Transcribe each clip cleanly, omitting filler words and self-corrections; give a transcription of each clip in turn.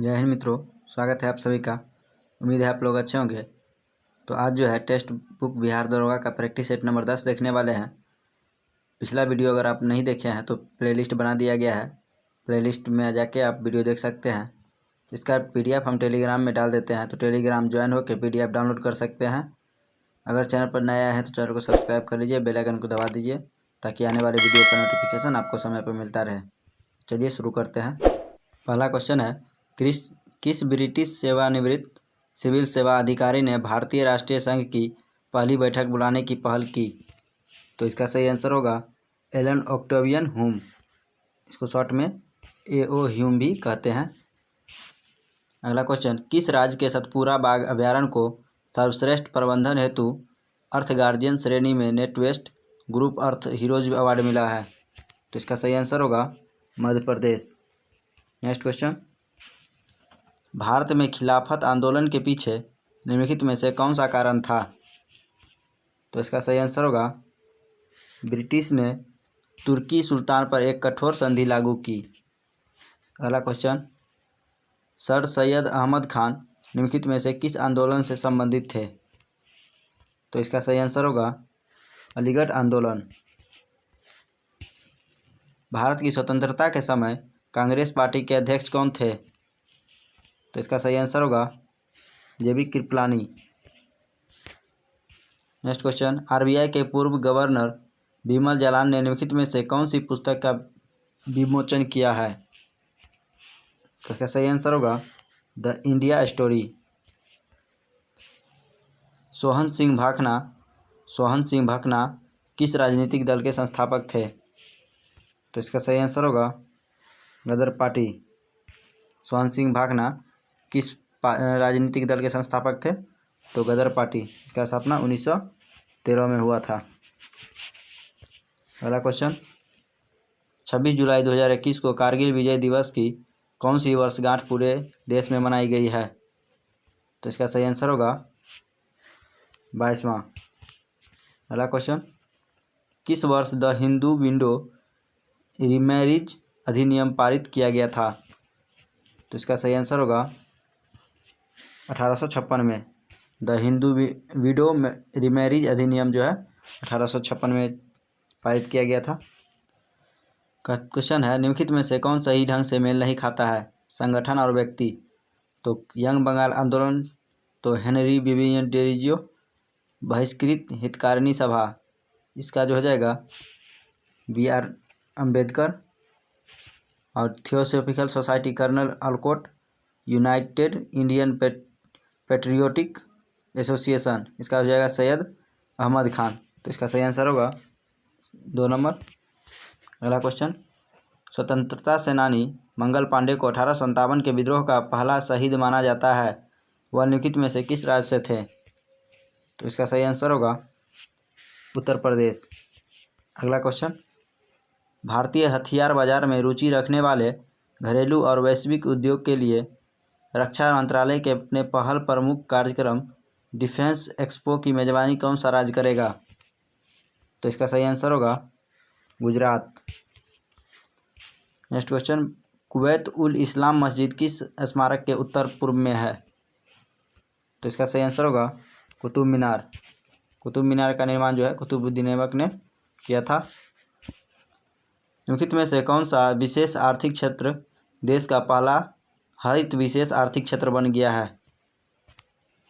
जय हिंद मित्रों, स्वागत है आप सभी का। उम्मीद है आप लोग अच्छे होंगे। तो आज जो है टेस्ट बुक बिहार दरोगा का प्रैक्टिस सेट नंबर 10 देखने वाले हैं। पिछला वीडियो अगर आप नहीं देखे हैं तो प्लेलिस्ट बना दिया गया है, प्लेलिस्ट में जाके आप वीडियो देख सकते हैं। इसका PDF हम टेलीग्राम में डाल देते हैं, तो टेलीग्राम ज्वाइन होकर PDF डाउनलोड कर सकते हैं। अगर चैनल पर नया है तो चैनल को सब्सक्राइब कर लीजिए, बेल आइकन को दबा दीजिए ताकि आने वाले वीडियो का नोटिफिकेशन आपको समय पर मिलता रहे। चलिए शुरू करते हैं। पहला क्वेश्चन है, किस ब्रिटिश सेवानिवृत्त सिविल सेवा अधिकारी ने भारतीय राष्ट्रीय संघ की पहली बैठक बुलाने की पहल की? तो इसका सही आंसर होगा एलन ऑक्टेवियन ह्यूम। इसको शॉर्ट में AO ह्यूम भी कहते हैं। अगला क्वेश्चन, किस राज्य के सतपुरा बाघ अभयारण्य को सर्वश्रेष्ठ प्रबंधन हेतु अर्थ गार्जियन श्रेणी में नेटवेस्ट ग्रुप अर्थ हीरोज अवार्ड मिला है? तो इसका सही आंसर होगा मध्य प्रदेश। नेक्स्ट क्वेश्चन, भारत में खिलाफत आंदोलन के पीछे निम्नलिखित में से कौन सा कारण था? तो इसका सही आंसर होगा ब्रिटिश ने तुर्की सुल्तान पर एक कठोर संधि लागू की। अगला क्वेश्चन, सर सैयद अहमद खान निम्नलिखित में से किस आंदोलन से संबंधित थे? तो इसका सही आंसर होगा अलीगढ़ आंदोलन। भारत की स्वतंत्रता के समय कांग्रेस पार्टी के अध्यक्ष कौन थे? तो इसका सही आंसर होगा JB Kripalani. Next question, RBI के पूर्व गवर्नर बिमल जालान ने निम्नलिखित में से कौन सी पुस्तक का विमोचन किया है? तो इसका सही आंसर होगा the India story. Sohan Singh Bhakna किस राजनीतिक दल के संस्थापक थे? तो इसका सही आंसर होगा गदर पार्टी। सोहन सिंह भाखना किस राजनीतिक दल के संस्थापक थे? तो गदर पार्टी। इसका स्थापना 1913 में हुआ था। अगला क्वेश्चन, 26 जुलाई 2021 को कारगिल विजय दिवस की कौन सी वर्षगांठ पूरे देश में मनाई गई है? तो इसका सही आंसर होगा 22वां। अगला क्वेश्चन, किस वर्ष द हिंदू विंडो रीमैरिज अधिनियम पारित किया गया था? तो इसका सही आंसर होगा 1856 में। द हिंदू विडो रीमैरिज अधिनियम जो है 1856 में पारित किया गया था। क्वेश्चन है, निम्नलिखित में से कौन सही ढंग से मेल नहीं खाता है? संगठन और व्यक्ति। तो यंग बंगाल आंदोलन, तो हेनरी विवियन डेरिजियो, बहिष्कृत हितकारिणी सभा, इसका जो हो जाएगा BR अम्बेडकर, और Theosophical Society Colonel Olcott, United Indian Patriotic Association, इसका हो जाएगा सैयद अहमद खान। तो इसका सही आंसर होगा 2 नंबर। अगला क्वेश्चन, स्वतंत्रता सेनानी मंगल पांडे को 1857 के विद्रोह का पहला शहीद माना जाता है। वह निम्नलिखित में से किस राज्य से थे? तो इसका सही आंसर होगा उत्तर प्रदेश। अगला क्वेश्चन, भारतीय हथियार बाजार में रुचि रखने वाले घरेलू और वैश्विक उद्योग के लिए रक्षा मंत्रालय के अपने पहल प्रमुख कार्यक्रम डिफेंस एक्सपो की मेजबानी कौन सा राज्य करेगा? तो इसका सही आंसर होगा Gujarat. Next question, Kuwait ul Islam मस्जिद किस स्मारक के उत्तर पूर्व में है? तो इसका सही आंसर होगा कुतुब मीनार। कुतुब मीनार का निर्माण जो है कुतुबुद्दीन ऐबक ने किया था। निम्नलिखित में से कौन सा विशेष आर्थिक क्षेत्र देश का पहला हरित विशेष आर्थिक क्षेत्र बन गया है?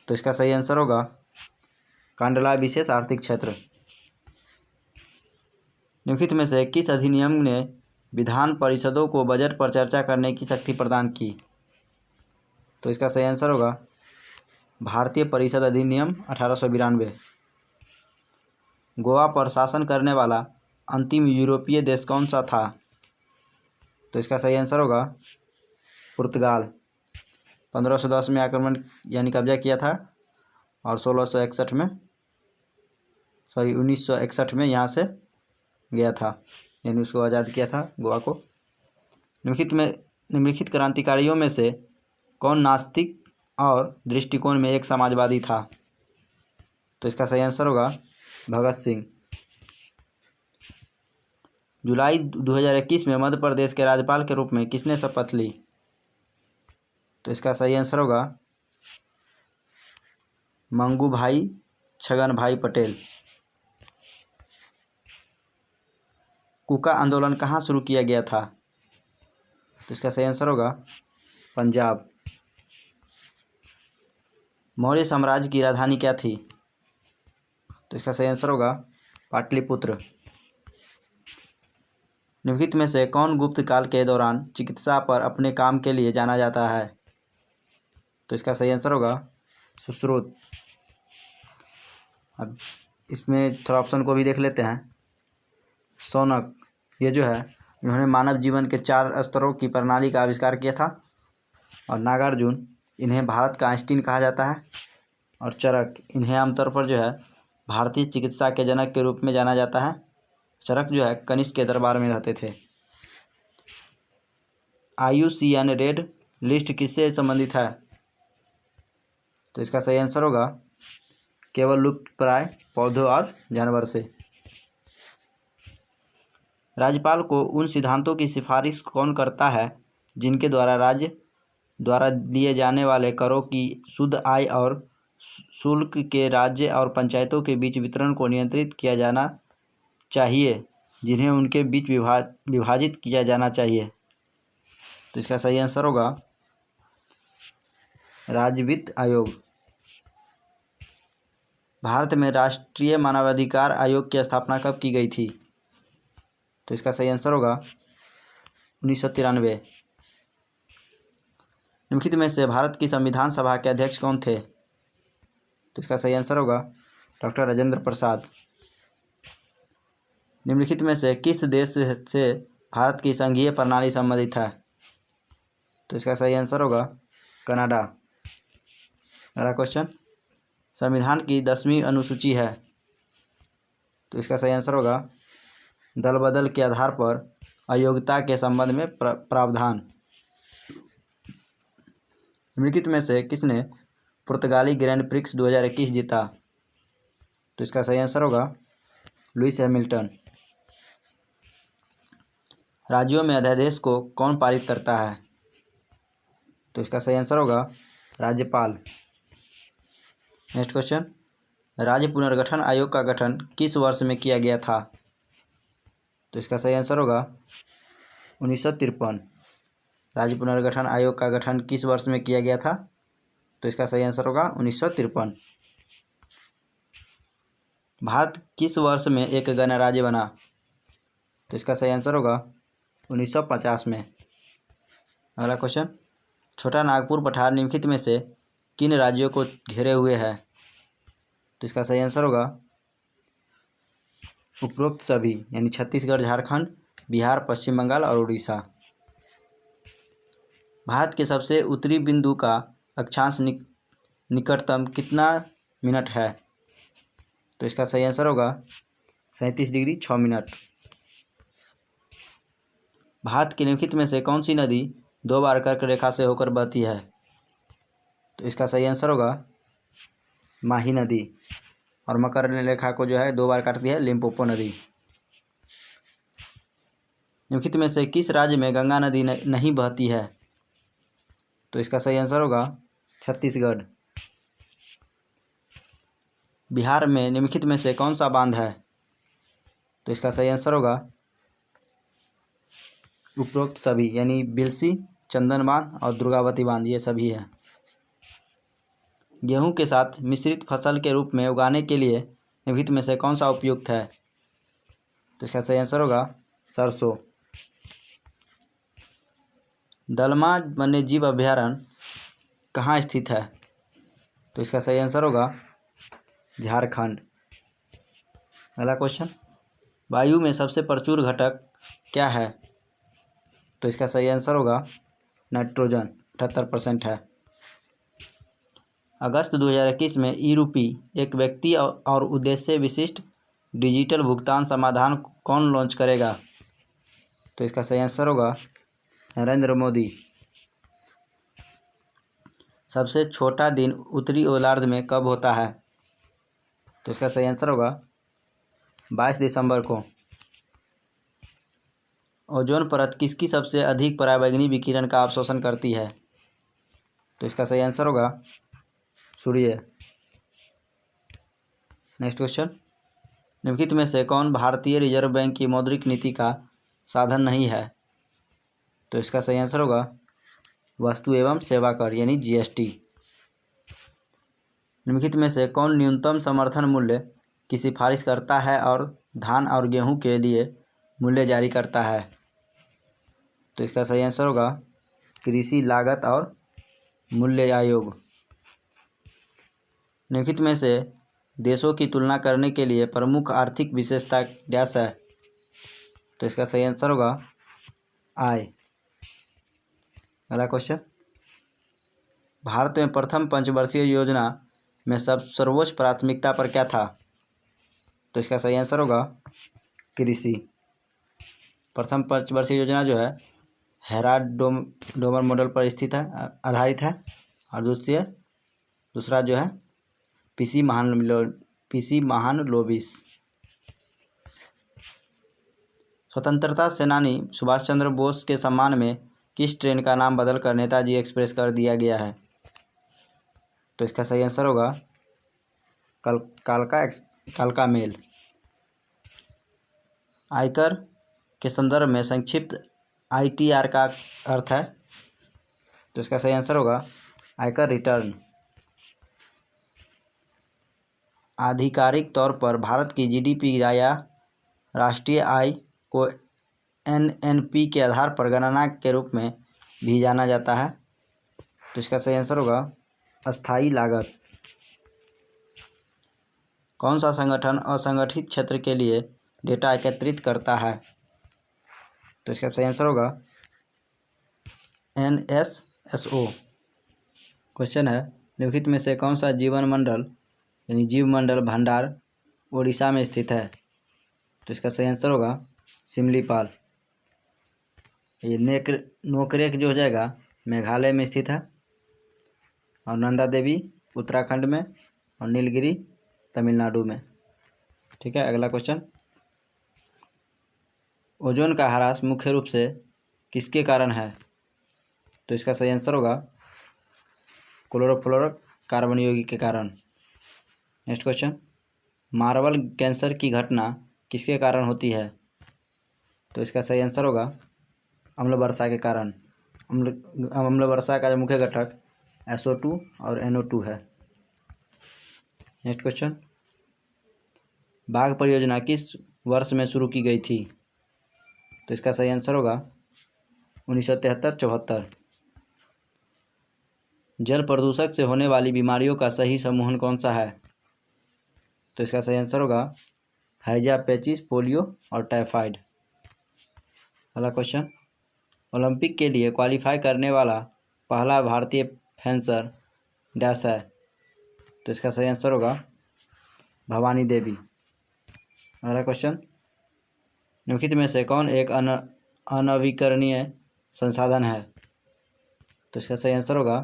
तो इसका सही आंसर होगा कांडला विशेष आर्थिक क्षेत्र। निम्नलिखित में से किस अधिनियम ने विधान परिषदों को बजट पर चर्चा करने की शक्ति प्रदान की? तो इसका सही आंसर होगा भारतीय परिषद अधिनियम 1892। गोवा पर शासन करने वाला अंतिम यूरोपीय देश कौन सा था? तो इसका सही आंसर होगा पुर्तगाल। 1510 में आक्रमण यानी कब्जा किया था, और 1961 में यहाँ से गया था, यानी उसको आज़ाद किया था गोवा को। निम्नलिखित क्रांतिकारियों में से कौन नास्तिक और दृष्टिकोण में एक समाजवादी था? तो इसका सही आंसर होगा भगत सिंह। जुलाई 2021 में मध्य प्रदेश के राज्यपाल के रूप में किसने शपथ ली? तो इसका सही आंसर होगा मंगू भाई छगन भाई पटेल। कूका आंदोलन कहाँ शुरू किया गया था? तो इसका सही आंसर होगा पंजाब। मौर्य साम्राज्य की राजधानी क्या थी? तो इसका सही आंसर होगा पाटलिपुत्र। निम्नलिखित में से कौन गुप्त काल के दौरान चिकित्सा पर अपने काम के लिए जाना जाता है? तो इसका सही आंसर होगा सुश्रुत। अब इसमें थोड़ा ऑप्शन को भी देख लेते हैं। शौनक, ये जो है इन्होंने मानव जीवन के 4 स्तरों की प्रणाली का आविष्कार किया था। और नागार्जुन, इन्हें भारत का आइंस्टीन कहा जाता है। और चरक, इन्हें आमतौर पर जो है भारतीय चिकित्सा के जनक के रूप में जाना जाता है। चरक जो है कनिष्क के दरबार में रहते थे। IUCN रेड लिस्ट किससे संबंधित है? तो इसका सही आंसर होगा केवल लुप्तप्राय पौधों और जानवर से। राज्यपाल को उन सिद्धांतों की सिफारिश कौन करता है जिनके द्वारा राज्य द्वारा लिए जाने वाले करों की शुद्ध आय और शुल्क के राज्य और पंचायतों के बीच वितरण को नियंत्रित किया जाना चाहिए, जिन्हें उनके बीच विभाजित किया जाना चाहिए? तो इसका सही आंसर होगा राज्य वित्त आयोग। भारत में राष्ट्रीय मानवाधिकार आयोग की स्थापना कब की गई थी? तो इसका सही आंसर होगा 1993। निम्नलिखित में से भारत की संविधान सभा के अध्यक्ष कौन थे? तो इसका सही आंसर होगा डॉक्टर राजेंद्र प्रसाद। निम्नलिखित में से किस देश से भारत की संघीय प्रणाली संबंधित है? तो इसका सही आंसर होगा कनाडा। अगला क्वेश्चन, संविधान की 10वीं अनुसूची है। तो इसका सही आंसर होगा दल बदल के आधार पर अयोग्यता के संबंध में प्रावधान। निम्नलिखित में से किसने पुर्तगाली ग्रैंड प्रिक्स 2021 जीता? तो इसका सही आंसर होगा लुइस हैमिल्टन। राज्यों में अध्यादेश को कौन पारित करता है? तो इसका सही आंसर होगा राज्यपाल। नेक्स्ट क्वेश्चन, राज्य पुनर्गठन आयोग का गठन किस वर्ष में किया गया था? तो इसका सही आंसर होगा 1953। राज्य पुनर्गठन आयोग का गठन किस वर्ष में किया गया था? तो इसका सही आंसर होगा 1953। भारत किस वर्ष में एक गणराज्य बना? तो इसका सही आंसर होगा 1950 में। अगला क्वेश्चन, छोटा नागपुर पठार निम्नलिखित में से किन राज्यों को घेरे हुए है? तो इसका सही आंसर होगा उपरोक्त सभी, यानी छत्तीसगढ़, झारखंड, बिहार, पश्चिम बंगाल और उड़ीसा। भारत के सबसे उत्तरी बिंदु का अक्षांश निकटतम कितना मिनट है? तो इसका सही आंसर होगा 37 डिग्री 6 मिनट। भारत की निम्नलिखित में से कौन सी नदी 2 बार कर्क रेखा से होकर बहती है? तो इसका सही आंसर होगा माही नदी। और मकर रेखा को जो है 2 बार काटती है लिम्पोपो नदी। निम्नलिखित में से किस राज्य में गंगा नदी नहीं बहती है? तो इसका सही आंसर होगा छत्तीसगढ़। बिहार में निम्नलिखित में से कौन सा बांध है? तो इसका सही आंसर होगा उपरोक्त सभी, यानी बिलसी, चंदन बांध और दुर्गावती बांध, ये सभी है। गेहूं के साथ मिश्रित फसल के रूप में उगाने के लिए निम्नलिखित में से कौन सा उपयुक्त है? तो इसका सही आंसर होगा सरसों। दलमा वन्यजीव अभयारण्य कहाँ स्थित है? तो इसका सही आंसर होगा झारखंड। अगला क्वेश्चन, वायु में सबसे प्रचुर घटक क्या है? तो इसका सही आंसर होगा नाइट्रोजन, 78% है। अगस्त 2021 में ई-रूपी एक व्यक्ति और उद्देश्य विशिष्ट डिजिटल भुगतान समाधान कौन लॉन्च करेगा? तो इसका सही आंसर होगा नरेंद्र मोदी। सबसे छोटा दिन उत्तरी गोलार्ध में कब होता है? तो इसका सही आंसर होगा 22 दिसंबर को। ओजोन परत किसकी सबसे अधिक पराबैंगनी विकिरण का अवशोषण करती है? तो इसका सही आंसर होगा सूर्य। नेक्स्ट क्वेश्चन, निम्नलिखित में से कौन भारतीय रिजर्व बैंक की मौद्रिक नीति का साधन नहीं है? तो इसका सही आंसर होगा वस्तु एवं सेवा कर यानी जीएसटी। निम्नलिखित में से कौन न्यूनतम समर्थन मूल्य की सिफारिश करता है और धान और गेहूं के लिए मूल्य जारी करता है? तो इसका सही आंसर होगा कृषि लागत और मूल्य आयोग। निम्नलिखित में से देशों की तुलना करने के लिए प्रमुख आर्थिक विशेषता डैश है? तो इसका सही आंसर होगा आय। अगला क्वेश्चन, भारत में प्रथम पंचवर्षीय योजना में सर्वोच्च प्राथमिकता पर क्या था? तो इसका सही आंसर होगा कृषि। प्रथम पंचवर्षीय योजना जो है हेराड डोमर मॉडल पर स्थित है, आधारित है। और दूसरा जो है पीसी महालनोबिस। स्वतंत्रता सेनानी सुभाष चंद्र बोस के सम्मान में किस ट्रेन का नाम बदलकर नेताजी एक्सप्रेस कर दिया गया है? तो इसका सही आंसर होगा कालका मेल। आयकर के संदर्भ में संक्षिप्त आईटीआर का अर्थ है? तो इसका सही आंसर होगा आयकर रिटर्न। आधिकारिक तौर पर भारत की जीडीपी या राष्ट्रीय आय को एनएनपी के आधार पर गणना के रूप में भी जाना जाता है। तो इसका सही आंसर होगा अस्थायी लागत। कौन सा संगठन असंगठित क्षेत्र के लिए डेटा एकत्रित करता है? तो इसका सही आंसर होगा एनएसएसओ। क्वेश्चन है, निम्नलिखित में से कौन सा जीवन मंडल यानी जीव मंडल भंडार उड़ीसा में स्थित है? तो इसका सही आंसर होगा सिमलीपाल। ये नोकरेक जो हो जाएगा मेघालय में स्थित है, और नंदा देवी उत्तराखंड में, और नीलगिरी तमिलनाडु में। ठीक है, अगला क्वेश्चन, ओजोन का ह्रास मुख्य रूप से किसके कारण है? तो इसका सही आंसर होगा क्लोरोफ्लोरोकार्बन यौगिक के कारण। नेक्स्ट क्वेश्चन, मार्बल कैंसर की घटना किसके कारण होती है? तो इसका सही आंसर होगा अम्ल वर्षा के कारण। अम्ल वर्षा का जो मुख्य घटक SO2 और NO2 है। नेक्स्ट क्वेश्चन, बाघ परियोजना किस वर्ष में शुरू की गई थी? तो इसका सही आंसर होगा 1973-74। जल प्रदूषक से होने वाली बीमारियों का सही समूहन कौन सा है? तो इसका सही आंसर होगा हैजा, पेचिस, पोलियो और टाइफाइड। अगला क्वेश्चन, ओलंपिक के लिए क्वालिफाई करने वाला पहला भारतीय फेंसर डैश है? तो इसका सही आंसर होगा भवानी देवी। अगला क्वेश्चन, निम्नलिखित में से कौन एक अनवीकरणीय संसाधन है? तो इसका सही आंसर होगा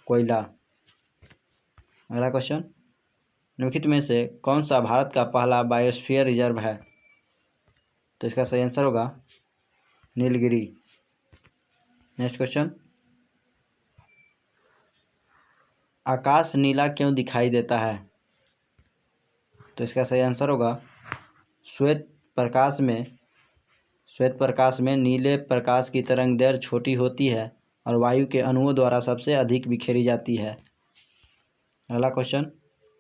कोयला। अगला क्वेश्चन, निम्नलिखित में से कौन सा भारत का पहला बायोस्फीयर रिजर्व है? तो इसका सही आंसर होगा नीलगिरी। नेक्स्ट क्वेश्चन, आकाश नीला क्यों दिखाई देता है? तो इसका सही आंसर होगा श्वेत प्रकाश में नीले प्रकाश की तरंगदैर्घ्य छोटी होती है और वायु के अणुओं द्वारा सबसे अधिक बिखेरी जाती है। अगला क्वेश्चन,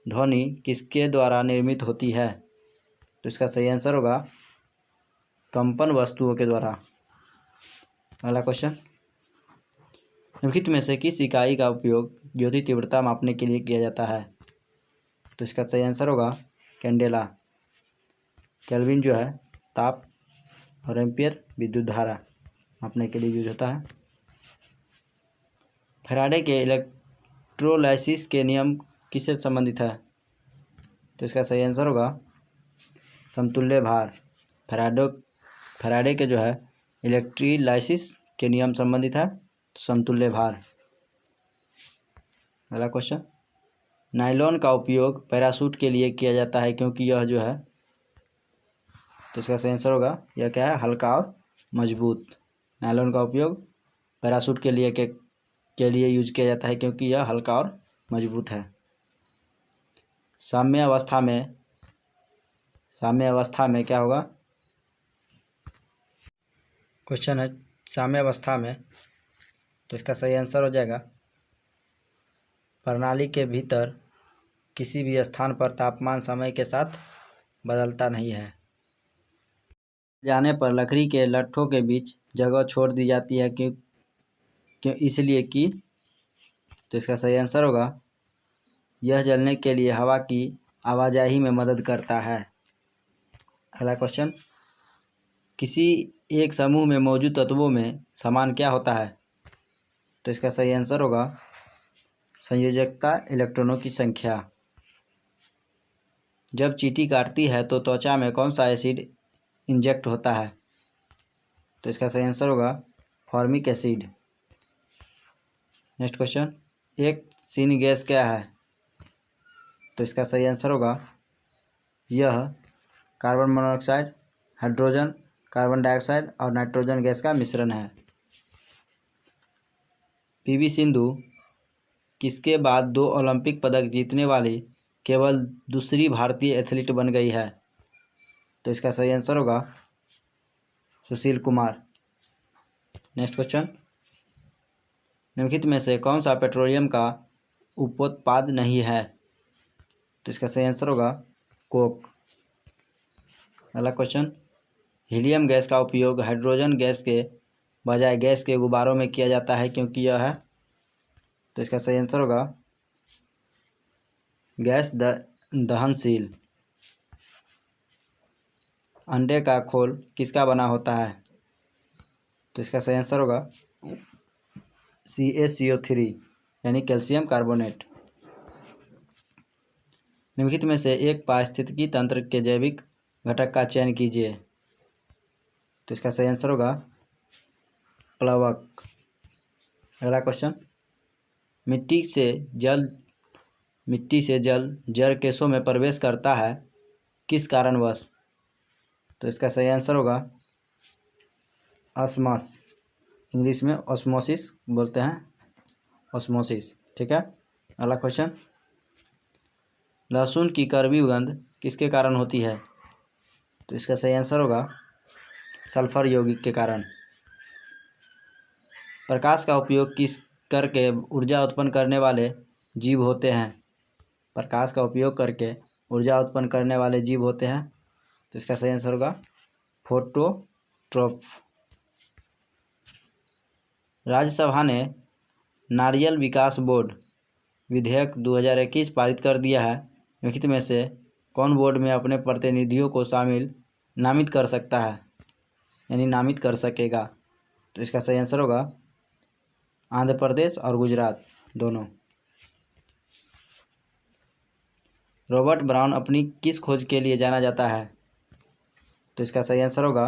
ध्वनि किसके द्वारा निर्मित होती है? तो इसका सही आंसर होगा कंपन वस्तुओं के द्वारा। अगला क्वेश्चन, निम्नलिखित में से किस इकाई का उपयोग ज्योति तीव्रता मापने के लिए किया जाता है? तो इसका सही आंसर होगा कैंडेला। केल्विन जो है ताप, और एम्पियर विद्युत धारा मापने के लिए यूज होता है। फैराडे के इलेक्ट्रोलाइसिस के नियम किससे संबंधित है? तो इसका सही आंसर होगा समतुल्य भार। फैराडे के जो है इलेक्ट्रोलाइसिस के नियम संबंधित है समतुल्य भार। अगला क्वेश्चन, नायलॉन का उपयोग पैराशूट के लिए किया जाता है क्योंकि यह जो है, तो इसका सही आंसर होगा यह क्या है, हल्का और मजबूत। नायलॉन का उपयोग पैराशूट के लिए के लिए यूज किया जाता है क्योंकि यह हल्का और मजबूत है। साम्य अवस्था में क्या होगा? क्वेश्चन है साम्य अवस्था में, तो इसका सही आंसर हो जाएगा प्रणाली के भीतर किसी भी स्थान पर तापमान समय के साथ बदलता नहीं है। जाने पर लकड़ी के लट्ठों के बीच जगह छोड़ दी जाती है क्यों इसलिए कि, तो इसका सही आंसर होगा यह जलने के लिए हवा की आवाजाही में मदद करता है। अगला क्वेश्चन, किसी एक समूह में मौजूद तत्वों में समान क्या होता है? तो इसका सही आंसर होगा संयोजकता, इलेक्ट्रॉनों की संख्या। जब चींटी काटती है तो त्वचा में कौन सा एसिड इंजेक्ट होता है? तो इसका सही आंसर होगा फॉर्मिक एसिड। नेक्स्ट क्वेश्चन, एक सीन गैस क्या है? तो इसका सही आंसर होगा यह carbon monoxide, hydrogen, carbon dioxide और नाइट्रोजन गैस का मिश्रण है। पीवी सिंधु किसके बाद 2 ओलंपिक पदक जीतने वाली केवल दूसरी भारतीय एथलीट बन गई है? तो इसका सही आंसर होगा सुशील कुमार। नेक्स्ट क्वेश्चन, निम्नलिखित में से कौन सा पेट्रोलियम का उपोत्पाद नहीं है? तो इसका सही आंसर होगा कोक। अगला क्वेश्चन, हीलियम गैस का उपयोग हाइड्रोजन गैस के बजाय गैस के गुब्बारों में किया जाता है क्योंकि यह है, तो इसका सही आंसर होगा गैस दहनशील। अंडे का खोल किसका बना होता है? तो इसका सही आंसर होगा CaCO3 यानी कैल्शियम कार्बोनेट। निम्नलिखित में से एक पारिस्थितिकी तंत्र के जैविक घटक का चयन कीजिए। तो इसका सही आंसर होगा प्लवक। अगला क्वेश्चन, मिट्टी से जल जड़ केशों में प्रवेश करता है किस कारणवश? तो इसका सही आंसर होगा ऑस्मस, इंग्लिश में ऑस्मोसिस बोलते हैं, ऑस्मोसिस। ठीक है। अगला क्वेश्चन, लहसुन की कड़वी गंध किसके कारण होती है? तो इसका सही आंसर होगा सल्फर यौगिक के कारण। प्रकाश का उपयोग किस करके ऊर्जा उत्पन्न करने वाले जीव होते हैं? प्रकाश का उपयोग करके ऊर्जा उत्पन्न करने वाले जीव होते हैं, तो इसका सही आंसर होगा फोटोट्रोफ। राज्यसभा ने नारियल विकास बोर्ड विधेयक 2021 पारित कर दिया है। निम्नलिखित में से कौन बोर्ड में अपने प्रतिनिधियों को नामित कर सकता है, यानी नामित कर सकेगा? तो इसका सही आंसर होगा आंध्र प्रदेश और गुजरात दोनों। रॉबर्ट ब्राउन अपनी किस खोज के लिए जाना जाता है? तो इसका सही आंसर होगा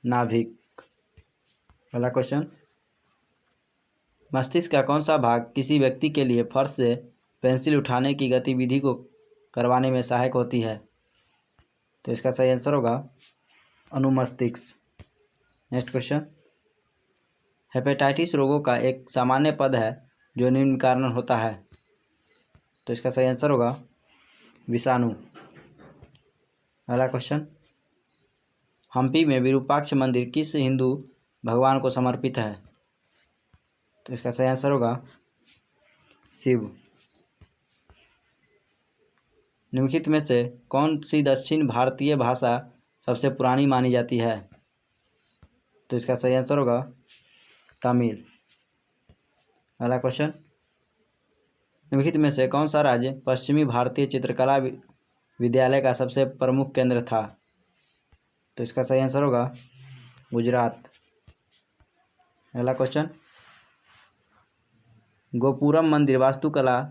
नाभिक। अगला क्वेश्चन, मस्तिष्क का कौन सा भाग किसी व्यक्ति के लिए फर्श से पेंसिल उठाने की गतिविधि को करवाने में सहायक होती है? तो इसका सही आंसर होगा अनुमस्तिष्क। नेक्स्ट क्वेश्चन, हेपेटाइटिस रोगों का एक सामान्य पद है जो निम्न कारण होता है। तो इसका सही आंसर होगा विषाणु। अगला क्वेश्चन, हम्पी में विरूपाक्ष मंदिर किस हिंदू भगवान को समर्पित है? तो इसका सही आंसर होगा शिव। निम्नलिखित में से कौन सी दक्षिण भारतीय भाषा सबसे पुरानी मानी जाती है? तो इसका सही आंसर होगा तमिल। अगला क्वेश्चन, निम्नलिखित में से कौन सा राज्य पश्चिमी भारतीय चित्रकला विद्यालय का सबसे प्रमुख केंद्र था? तो इसका सही आंसर होगा गुजरात। अगला क्वेश्चन, गोपुरम मंदिर वास्तुकला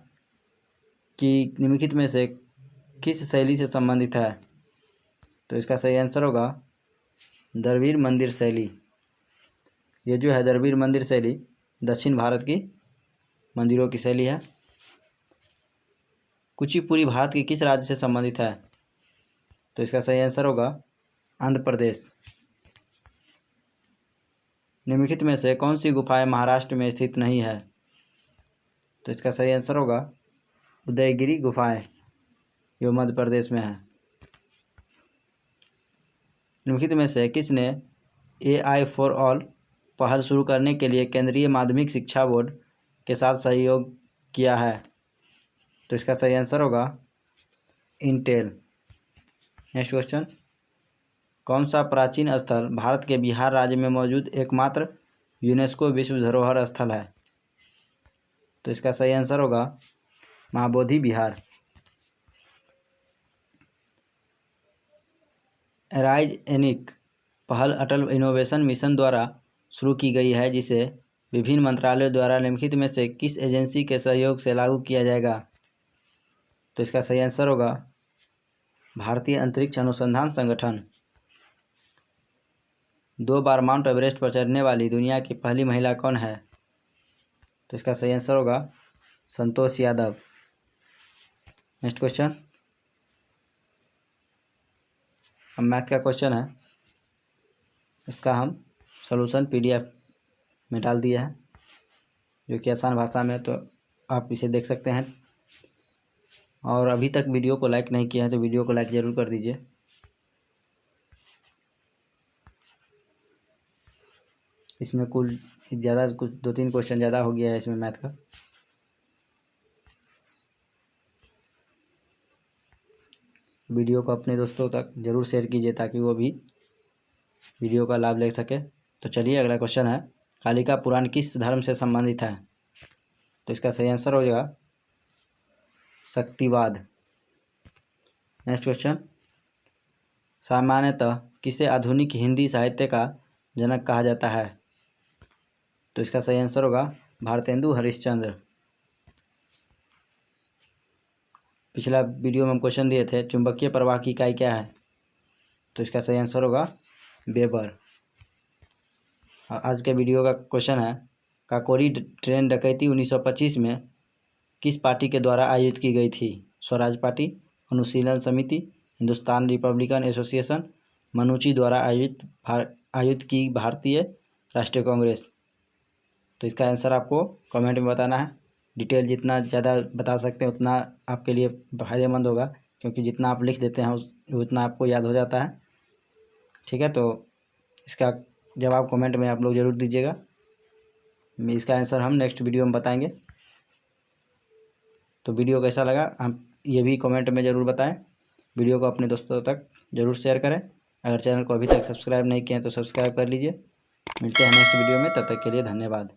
की निम्नलिखित में से किस शैली से संबंधित है? तो इसका सही आंसर होगा द्रविड़ मंदिर शैली। ये जो है द्रविड़ मंदिर शैली दक्षिण भारत की मंदिरों की शैली है। कुचिपुड़ी भारत के किस राज्य से संबंधित है? तो इसका सही आंसर होगा आंध्र प्रदेश। निम्नलिखित में से कौन सी गुफाएं महाराष्ट्र में स्थित नहीं है? तो इसका सही आंसर होगा उदयगिरी गुफाएं, जो मध्य प्रदेश में है। निम्नलिखित में से किसने AI फॉर ऑल पहल शुरू करने के लिए केंद्रीय माध्यमिक शिक्षा बोर्ड के साथ सहयोग किया है? तो इसका सही आंसर होगा इंटेल। नेक्स्ट क्वेश्चन, कौन सा प्राचीन स्थल भारत के बिहार राज्य में मौजूद एकमात्र यूनेस्को विश्व धरोहर स्थल है? तो इसका सही आंसर होगा महाबोधि विहार। राइज एनिक पहल अटल इनोवेशन मिशन द्वारा शुरू की गई है, जिसे विभिन्न मंत्रालयों द्वारा निम्नलिखित में से किस एजेंसी के सहयोग से लागू किया जाएगा? तो इसका सही आंसर होगा भारतीय अंतरिक्ष अनुसंधान संगठन। 2 बार माउंट एवरेस्ट पर चढ़ने वाली दुनिया की पहली महिला कौन है? तो इसका सही आंसर होगा संतोष यादव। नेक्स्ट क्वेश्चन, अब मैथ का क्वेश्चन है, इसका हम सॉल्यूशन PDF में डाल दिया है, जो कि आसान भाषा में, तो आप इसे देख सकते हैं। और अभी तक वीडियो को लाइक नहीं किया है तो वीडियो को लाइक ज़रूर कर दीजिए। इसमें कुल ज़्यादा कुछ 2-3 क्वेश्चन ज़्यादा हो गया है इसमें मैथ का। वीडियो को अपने दोस्तों तक ज़रूर शेयर कीजिए ताकि वो भी वीडियो का लाभ ले सके। तो चलिए अगला क्वेश्चन है, कालिका पुराण किस धर्म से संबंधित है? तो इसका सही आंसर हो जाएगा शक्तिवाद। नेक्स्ट क्वेश्चन, सामान्यतः किसे आधुनिक हिंदी साहित्य का जनक कहा जाता है? तो इसका सही आंसर होगा भारतेंदु हरिश्चंद्र। पिछला वीडियो में हम क्वेश्चन दिए थे, चुंबकीय प्रवाह की इकाई क्या है? तो इसका सही आंसर होगा वेबर। आज के वीडियो का क्वेश्चन है, काकोरी ट्रेन डकैती 1925 में किस पार्टी के द्वारा आयोजित की गई थी? स्वराज पार्टी, अनुशीलन समिति, हिंदुस्तान रिपब्लिकन एसोसिएशन, मनुची द्वारा आयोजित की भारतीय राष्ट्रीय कांग्रेस। तो इसका आंसर आपको कमेंट में बताना है। डिटेल जितना ज़्यादा बता सकते हैं उतना आपके लिए फ़ायदेमंद होगा, क्योंकि जितना आप लिख देते हैं उतना आपको याद हो जाता है। ठीक है, तो इसका जवाब कमेंट में आप लोग ज़रूर दीजिएगा। इसका आंसर हम नेक्स्ट वीडियो में बताएंगे। तो वीडियो कैसा लगा हम ये भी कमेंट में ज़रूर बताएं। वीडियो को अपने दोस्तों तक ज़रूर शेयर करें। अगर चैनल को अभी तक सब्सक्राइब नहीं किया तो सब्सक्राइब कर लीजिए। मिलते हैं नेक्स्ट वीडियो में, तब तक के लिए धन्यवाद।